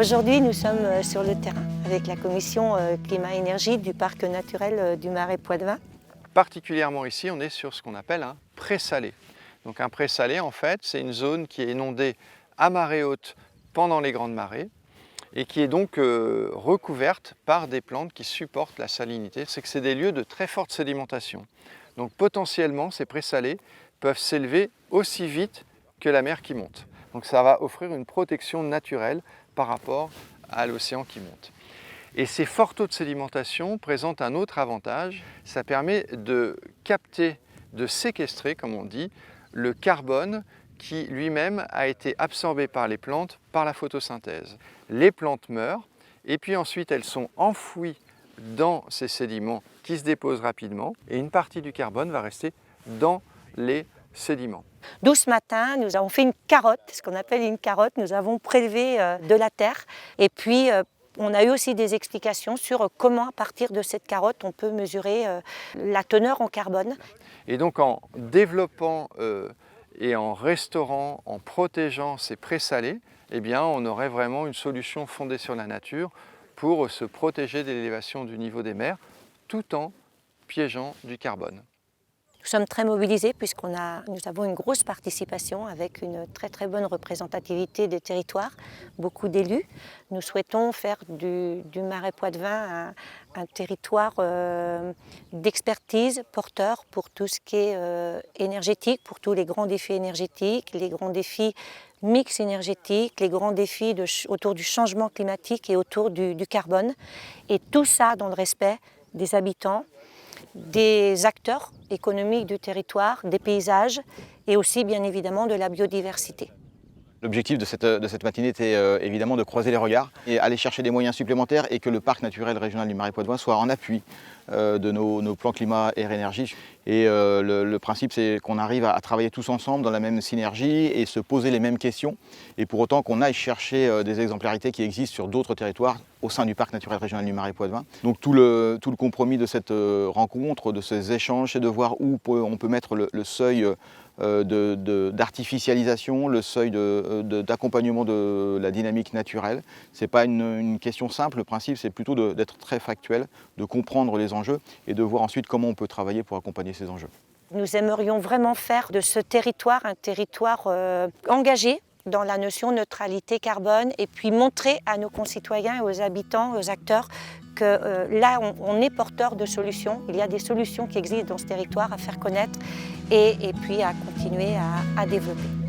Aujourd'hui, nous sommes sur le terrain avec la commission climat-énergie du parc naturel du Marais Poitevin. Particulièrement ici, on est sur ce qu'on appelle un présalé. Donc un présalé, en fait, c'est une zone qui est inondée à marée haute pendant les grandes marées et qui est donc recouverte par des plantes qui supportent la salinité. C'est que c'est des lieux de très forte sédimentation. Donc potentiellement, ces présalés peuvent s'élever aussi vite que la mer qui monte. Donc ça va offrir une protection naturelle par rapport à l'océan qui monte. Et ces forts taux de sédimentation présentent un autre avantage, ça permet de capter, de séquestrer, comme on dit, le carbone qui lui-même a été absorbé par les plantes par la photosynthèse. Les plantes meurent et puis ensuite elles sont enfouies dans ces sédiments qui se déposent rapidement et une partie du carbone va rester dans les sédiments. D'où ce matin, nous avons fait une carotte, ce qu'on appelle une carotte. Nous avons prélevé de la terre et puis on a eu aussi des explications sur comment, à partir de cette carotte, on peut mesurer la teneur en carbone. Et donc en développant et en restaurant, en protégeant ces présalés, eh bien, on aurait vraiment une solution fondée sur la nature pour se protéger de l'élévation du niveau des mers tout en piégeant du carbone. Nous sommes très mobilisés puisqu'nous avons une grosse participation avec une très bonne représentativité des territoires, beaucoup d'élus. Nous souhaitons faire du Marais Poitevin un territoire d'expertise porteur pour tout ce qui est énergétique, pour tous les grands défis énergétiques, les grands défis mix énergétique, les grands défis autour du changement climatique et autour du carbone. Et tout ça dans le respect des habitants, des acteurs économiques du territoire, des paysages et aussi bien évidemment de la biodiversité. L'objectif de cette matinée était évidemment de croiser les regards et aller chercher des moyens supplémentaires et que le parc naturel régional du Marais Poitevin soit en appui de nos plans climat air énergie. Et le principe, c'est qu'on arrive à travailler tous ensemble dans la même synergie et se poser les mêmes questions. Et pour autant qu'on aille chercher des exemplarités qui existent sur d'autres territoires au sein du parc naturel régional du Marais Poitevin. Donc tout le compromis de cette rencontre, de ces échanges, c'est de voir où on peut mettre le seuil d'artificialisation, le seuil d'accompagnement de la dynamique naturelle. Ce n'est pas une question simple, le principe c'est plutôt d'être très factuel, de comprendre les enjeux et de voir ensuite comment on peut travailler pour accompagner ces enjeux. Nous aimerions vraiment faire de ce territoire un territoire engagé dans la notion de neutralité carbone et puis montrer à nos concitoyens et aux habitants, aux acteurs que là on est porteur de solutions, il y a des solutions qui existent dans ce territoire à faire connaître et puis à continuer à développer.